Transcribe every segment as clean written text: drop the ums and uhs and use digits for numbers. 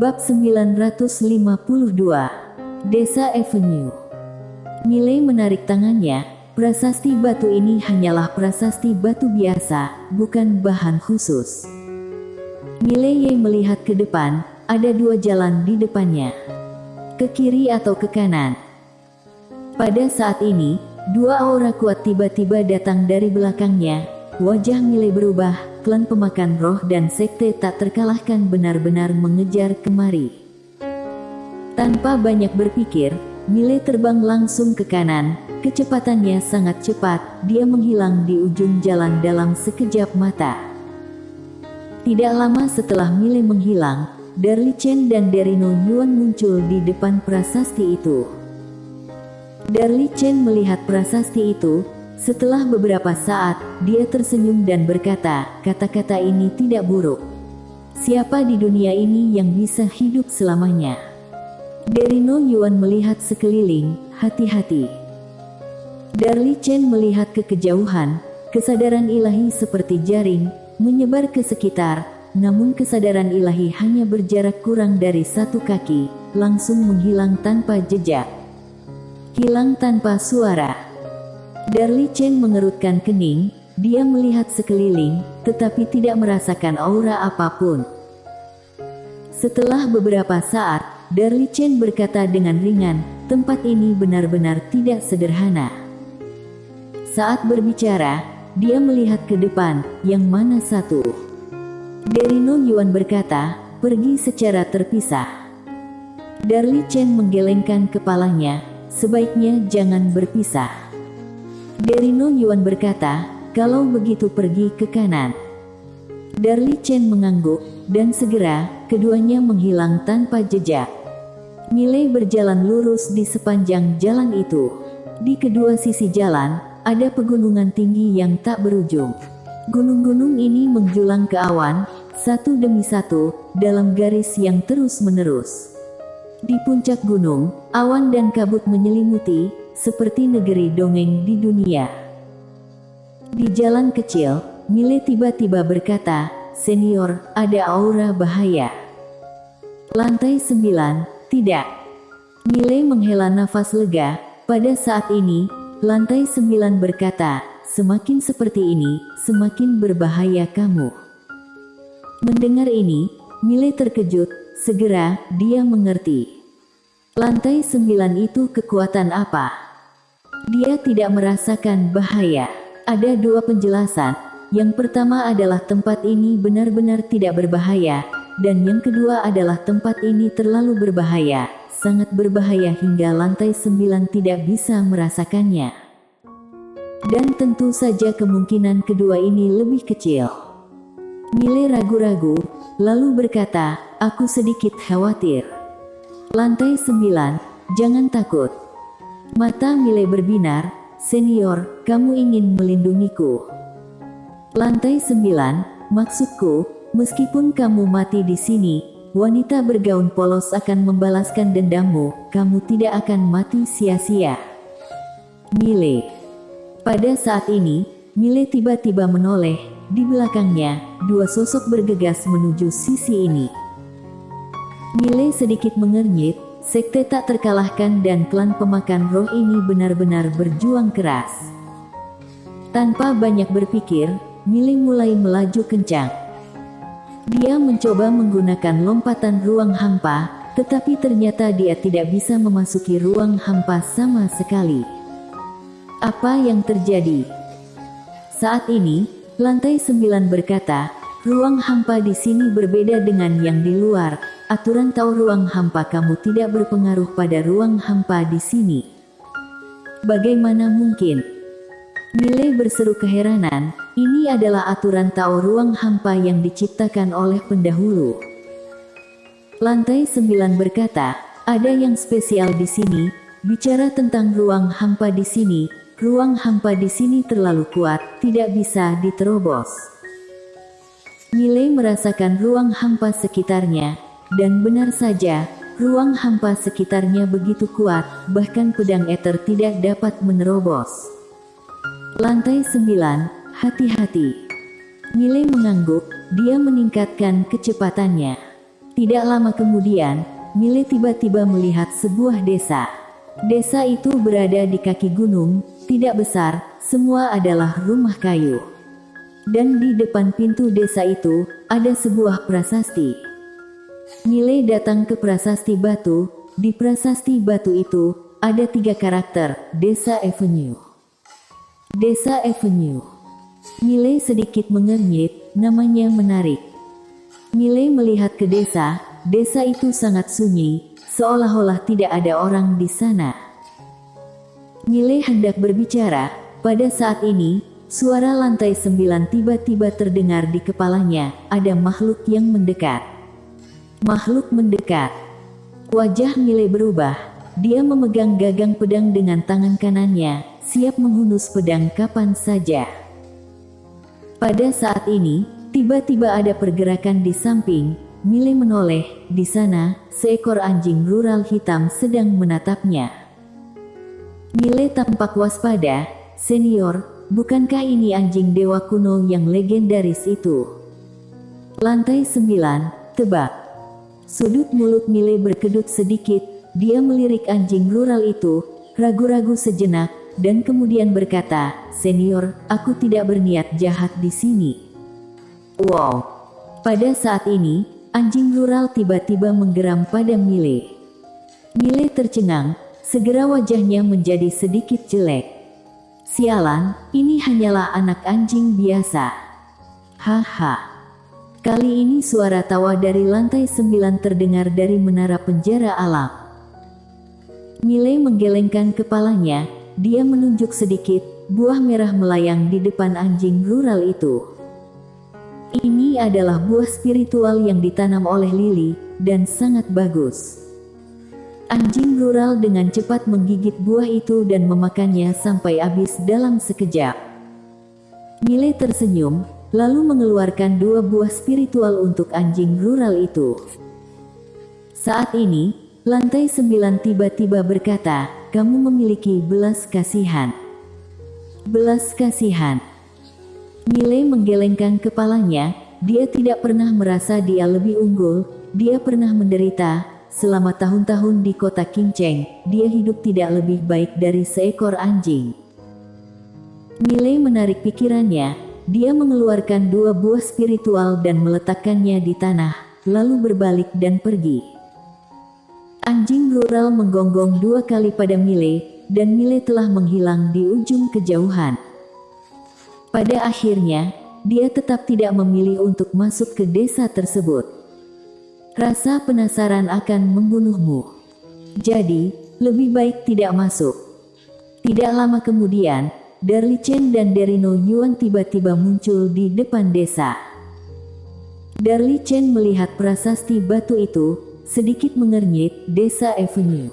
Bab 952. Desa Avenue. Miley menarik tangannya. Prasasti batu ini hanyalah prasasti batu biasa, bukan bahan khusus. Miley melihat ke depan, ada dua jalan di depannya. Ke kiri atau ke kanan. Pada saat ini, dua aura kuat tiba-tiba datang dari belakangnya. Wajah Miley berubah, klan pemakan roh dan sekte tak terkalahkan benar-benar mengejar kemari. Tanpa banyak berpikir, Miley terbang langsung ke kanan. Kecepatannya sangat cepat, dia menghilang di ujung jalan dalam sekejap mata. Tidak lama setelah Miley menghilang, Darlie Chen dan Derino Yuan muncul di depan prasasti itu. Darlie Chen melihat prasasti itu. Setelah beberapa saat, dia tersenyum dan berkata, kata-kata ini tidak buruk. Siapa di dunia ini yang bisa hidup selamanya? Derino Yuan melihat sekeliling, hati-hati. Darlie Chen melihat ke kejauhan, kesadaran ilahi seperti jaring, menyebar ke sekitar, namun kesadaran ilahi hanya berjarak kurang dari 1 kaki, langsung menghilang tanpa jejak. Hilang tanpa suara. Darlie Chen mengerutkan kening, dia melihat sekeliling, tetapi tidak merasakan aura apapun. Setelah beberapa saat, Darlie Chen berkata dengan ringan, tempat ini benar-benar tidak sederhana. Saat berbicara, dia melihat ke depan, yang mana satu. Derino Yuan berkata, pergi secara terpisah. Darlie Chen menggelengkan kepalanya, sebaiknya jangan berpisah. Derino Yuan berkata, kalau begitu pergi ke kanan. Darlie Chen mengangguk, dan segera, keduanya menghilang tanpa jejak. Miley berjalan lurus di sepanjang jalan itu. Di kedua sisi jalan, ada pegunungan tinggi yang tak berujung. Gunung-gunung ini menjulang ke awan, satu demi satu, dalam garis yang terus-menerus. Di puncak gunung, awan dan kabut menyelimuti, seperti negeri dongeng di dunia. Di jalan kecil, Miley tiba-tiba berkata, senior, ada aura bahaya. Lantai 9, tidak. Miley menghela nafas lega. Pada saat ini, lantai 9 berkata, semakin seperti ini, semakin berbahaya kamu. Mendengar ini, Miley terkejut, segera, dia mengerti. Lantai 9 itu kekuatan apa? Dia tidak merasakan bahaya. Ada dua penjelasan, yang pertama adalah tempat ini benar-benar tidak berbahaya, dan yang kedua adalah tempat ini terlalu berbahaya. Sangat berbahaya hingga lantai 9 tidak bisa merasakannya. Dan tentu saja kemungkinan kedua ini lebih kecil. Miley ragu-ragu, lalu berkata, aku sedikit khawatir. Lantai 9, jangan takut. Mata Miley berbinar, senior, kamu ingin melindungiku. Lantai 9, maksudku, meskipun kamu mati di sini, wanita bergaun polos akan membalaskan dendammu, kamu tidak akan mati sia-sia. Miley. Pada saat ini, Miley tiba-tiba menoleh, di belakangnya, dua sosok bergegas menuju sisi ini. Miley sedikit mengernyit, sekte tak terkalahkan dan klan pemakan roh ini benar-benar berjuang keras. Tanpa banyak berpikir, Miley mulai melaju kencang. Dia mencoba menggunakan lompatan ruang hampa, tetapi ternyata dia tidak bisa memasuki ruang hampa sama sekali. Apa yang terjadi? Saat ini, lantai 9 berkata, ruang hampa di sini berbeda dengan yang di luar. Aturan Tao ruang hampa kamu tidak berpengaruh pada ruang hampa di sini. Bagaimana mungkin? Miley berseru keheranan, ini adalah aturan Tao ruang hampa yang diciptakan oleh pendahulu. Lantai 9 berkata, ada yang spesial di sini, bicara tentang ruang hampa di sini, ruang hampa di sini terlalu kuat, tidak bisa diterobos. Miley merasakan ruang hampa sekitarnya, dan benar saja, ruang hampa sekitarnya begitu kuat, bahkan pedang ether tidak dapat menerobos. Lantai 9, hati-hati. Miley mengangguk, dia meningkatkan kecepatannya. Tidak lama kemudian, Mile tiba-tiba melihat sebuah desa. Desa itu berada di kaki gunung, tidak besar, semua adalah rumah kayu. Dan di depan pintu desa itu, ada sebuah prasasti. Mile datang ke prasasti batu. Di prasasti batu itu, ada 3 karakter, Desa Avenue. Desa Avenue. Mile sedikit mengernyit, namanya menarik. Mile melihat ke desa itu sangat sunyi, seolah-olah tidak ada orang di sana. Mile hendak berbicara, pada saat ini, suara lantai 9 tiba-tiba terdengar di kepalanya, ada makhluk yang mendekat. Makhluk mendekat. Wajah Mile berubah, dia memegang gagang pedang dengan tangan kanannya, siap menghunus pedang kapan saja. Pada saat ini, tiba-tiba ada pergerakan di samping. Mile menoleh, di sana, seekor anjing rural hitam sedang menatapnya. Mile tampak waspada, "Senior, bukankah ini anjing dewa kuno yang legendaris itu?" Lantai 9, tebak. Sudut mulut Mile berkedut sedikit, dia melirik anjing rural itu, ragu-ragu sejenak, dan kemudian berkata, "Senior, aku tidak berniat jahat di sini." Wow! Pada saat ini, anjing rural tiba-tiba menggeram pada Mile. Mile tercengang, segera wajahnya menjadi sedikit jelek. "Sialan, ini hanyalah anak anjing biasa." Haha. Kali ini suara tawa dari lantai 9 terdengar dari menara penjara alam. Mile menggelengkan kepalanya, dia menunjuk sedikit, buah merah melayang di depan anjing rural itu. Ini adalah buah spiritual yang ditanam oleh Lily, dan sangat bagus. Anjing rural dengan cepat menggigit buah itu dan memakannya sampai habis dalam sekejap. Mile tersenyum, lalu mengeluarkan 2 buah spiritual untuk anjing rural itu. Saat ini, lantai 9 tiba-tiba berkata, "Kamu memiliki belas kasihan." Belas kasihan. Mile menggelengkan kepalanya, dia tidak pernah merasa dia lebih unggul, dia pernah menderita, selama tahun-tahun di kota Kinceng, dia hidup tidak lebih baik dari seekor anjing. Mile menarik pikirannya, dia mengeluarkan 2 buah spiritual dan meletakkannya di tanah, lalu berbalik dan pergi. Anjing rural menggonggong 2 kali pada Mile, dan Mile telah menghilang di ujung kejauhan. Pada akhirnya, dia tetap tidak memilih untuk masuk ke desa tersebut. Rasa penasaran akan membunuhmu. Jadi, lebih baik tidak masuk. Tidak lama kemudian, Darli Chen dan Derino Yuan tiba-tiba muncul di depan desa. Darli Chen melihat prasasti batu itu, sedikit mengernyit, Desa Avenue.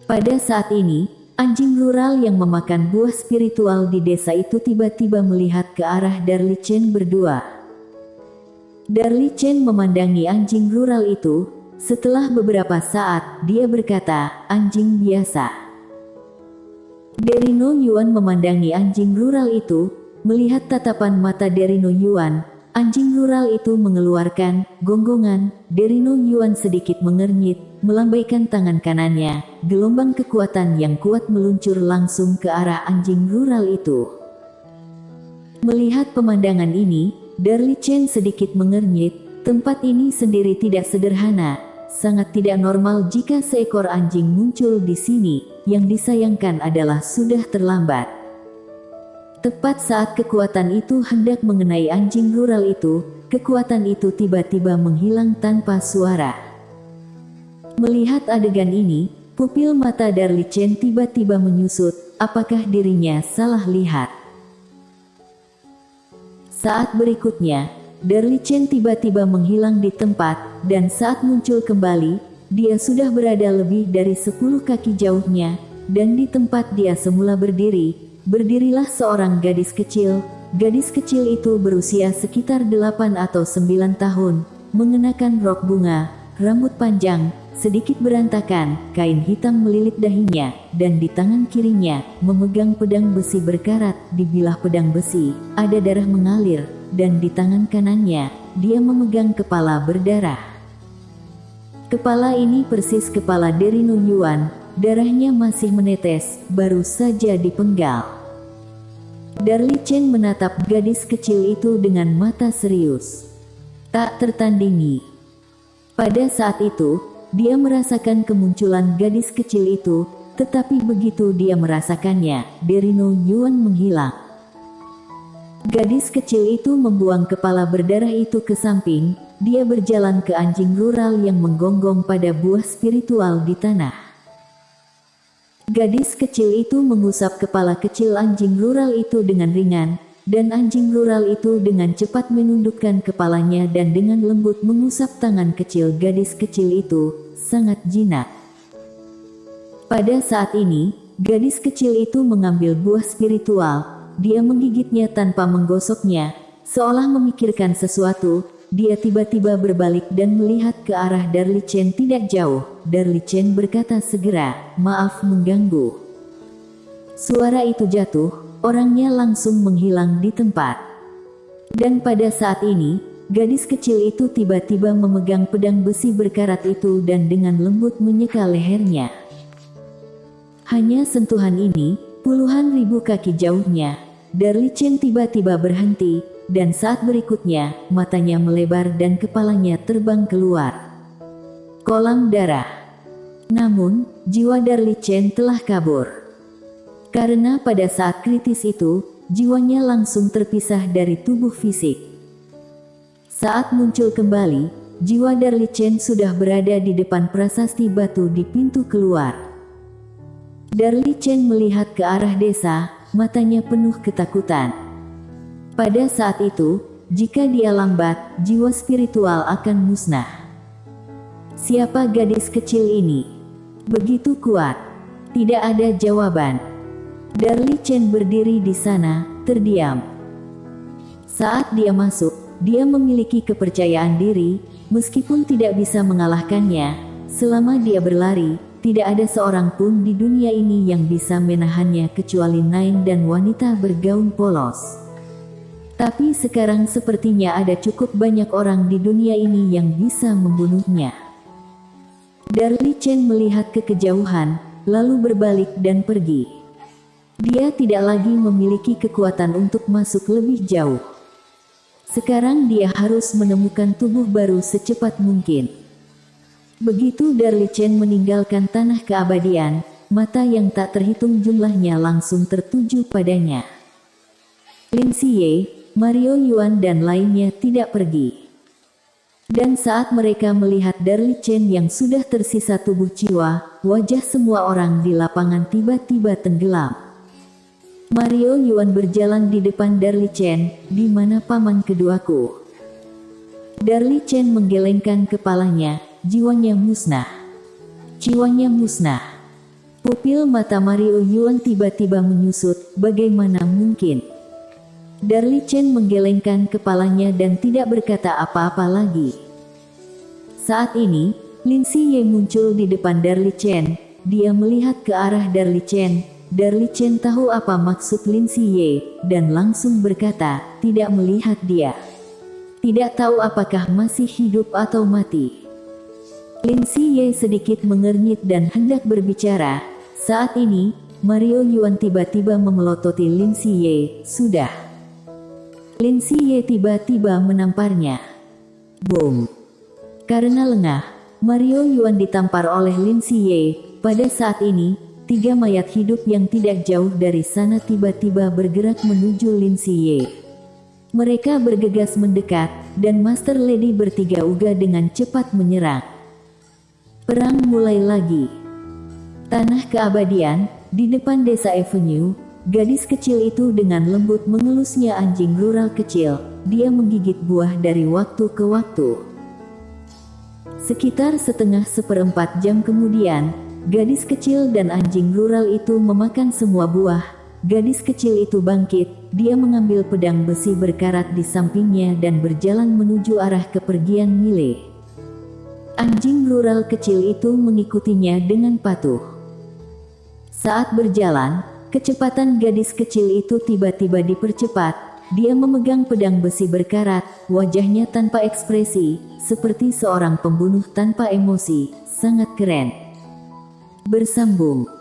Pada saat ini, anjing rural yang memakan buah spiritual di desa itu tiba-tiba melihat ke arah Darli Chen berdua. Darli Chen memandangi anjing rural itu, setelah beberapa saat, dia berkata, "Anjing biasa." Derino Yuan memandangi anjing rural itu, melihat tatapan mata Derino Yuan, anjing rural itu mengeluarkan gonggongan. Derino Yuan sedikit mengernyit, melambaikan tangan kanannya, gelombang kekuatan yang kuat meluncur langsung ke arah anjing rural itu. Melihat pemandangan ini, Darli Chen sedikit mengernyit, tempat ini sendiri tidak sederhana, sangat tidak normal jika seekor anjing muncul di sini. Yang disayangkan adalah sudah terlambat. Tepat saat kekuatan itu hendak mengenai anjing rural itu, kekuatan itu tiba-tiba menghilang tanpa suara. Melihat adegan ini, pupil mata Darli Chen tiba-tiba menyusut, apakah dirinya salah lihat? Saat berikutnya, Darli Chen tiba-tiba menghilang di tempat, dan saat muncul kembali, dia sudah berada lebih dari 10 kaki jauhnya, dan di tempat dia semula berdirilah seorang gadis kecil. Gadis kecil itu berusia sekitar 8 atau 9 tahun, mengenakan rok bunga, rambut panjang, sedikit berantakan, kain hitam melilit dahinya, dan di tangan kirinya, memegang pedang besi berkarat. Di bilah pedang besi, ada darah mengalir, dan di tangan kanannya, dia memegang kepala berdarah. Kepala ini persis kepala dari No Yuan, darahnya masih menetes, baru saja dipenggal. Darli Chen menatap gadis kecil itu dengan mata serius. Tak tertandingi. Pada saat itu, dia merasakan kemunculan gadis kecil itu, tetapi begitu dia merasakannya, dari No Yuan menghilang. Gadis kecil itu membuang kepala berdarah itu ke samping, dia berjalan ke anjing rural yang menggonggong pada buah spiritual di tanah. Gadis kecil itu mengusap kepala kecil anjing rural itu dengan ringan, dan anjing rural itu dengan cepat menundukkan kepalanya dan dengan lembut mengusap tangan kecil gadis kecil itu, sangat jinak. Pada saat ini, gadis kecil itu mengambil buah spiritual, dia menggigitnya tanpa menggosoknya, seolah memikirkan sesuatu. Dia tiba-tiba berbalik dan melihat ke arah Darli Chen tidak jauh. Darli Chen berkata segera, "Maaf mengganggu." Suara itu jatuh, orangnya langsung menghilang di tempat. Dan pada saat ini, gadis kecil itu tiba-tiba memegang pedang besi berkarat itu dan dengan lembut menyeka lehernya. Hanya sentuhan ini, puluhan ribu kaki jauhnya, Darli Chen tiba-tiba berhenti. Dan saat berikutnya, matanya melebar dan kepalanya terbang keluar kolam darah. Namun, jiwa Darli Chen telah kabur. Karena pada saat kritis itu, jiwanya langsung terpisah dari tubuh fisik. Saat muncul kembali, jiwa Darli Chen sudah berada di depan prasasti batu di pintu keluar. Darli Chen melihat ke arah desa, matanya penuh ketakutan. Pada saat itu, jika dia lambat, jiwa spiritual akan musnah. Siapa gadis kecil ini? Begitu kuat. Tidak ada jawaban. Darli Chen berdiri di sana, terdiam. Saat dia masuk, dia memiliki kepercayaan diri, meskipun tidak bisa mengalahkannya. Selama dia berlari, tidak ada seorang pun di dunia ini yang bisa menahannya kecuali Nain dan wanita bergaun polos. Tapi sekarang sepertinya ada cukup banyak orang di dunia ini yang bisa membunuhnya. Darli Chen melihat ke kejauhan, lalu berbalik dan pergi. Dia tidak lagi memiliki kekuatan untuk masuk lebih jauh. Sekarang dia harus menemukan tubuh baru secepat mungkin. Begitu Darli Chen meninggalkan tanah keabadian, mata yang tak terhitung jumlahnya langsung tertuju padanya. Lin Siye, Mario Yuan dan lainnya tidak pergi. Dan saat mereka melihat Darli Chen yang sudah tersisa tubuh jiwa, wajah semua orang di lapangan tiba-tiba tenggelam. Mario Yuan berjalan di depan Darli Chen, "Di mana paman keduaku?" Darli Chen menggelengkan kepalanya, jiwanya musnah. Jiwanya musnah. Pupil mata Mario Yuan tiba-tiba menyusut, bagaimana mungkin? Darli Chen menggelengkan kepalanya dan tidak berkata apa-apa lagi. Saat ini, Lin Siye muncul di depan Darli Chen. Dia melihat ke arah Darli Chen. Darli Chen tahu apa maksud Lin Siye, dan langsung berkata, tidak melihat dia. Tidak tahu apakah masih hidup atau mati. Lin Siye sedikit mengernyit dan hendak berbicara. Saat ini, Mario Yuan tiba-tiba memelototi Lin Siye, "Sudah." Lin Siye tiba-tiba menamparnya. Boom. Karena lengah, Mario Yuan ditampar oleh Lin Siye. Pada saat ini, 3 mayat hidup yang tidak jauh dari sana tiba-tiba bergerak menuju Lin Siye. Mereka bergegas mendekat, dan Master Lady bertiga uga dengan cepat menyerang. Perang mulai lagi. Tanah keabadian, di depan desa Avenue. Gadis kecil itu dengan lembut mengelusnya anjing rural kecil. Dia menggigit buah dari waktu ke waktu. Sekitar seperempat jam kemudian, gadis kecil dan anjing rural itu memakan semua buah. Gadis kecil itu bangkit, dia mengambil pedang besi berkarat di sampingnya dan berjalan menuju arah kepergian Mile. Anjing rural kecil itu mengikutinya dengan patuh. Saat berjalan, kecepatan gadis kecil itu tiba-tiba dipercepat. Dia memegang pedang besi berkarat, wajahnya tanpa ekspresi, seperti seorang pembunuh tanpa emosi, sangat keren. Bersambung.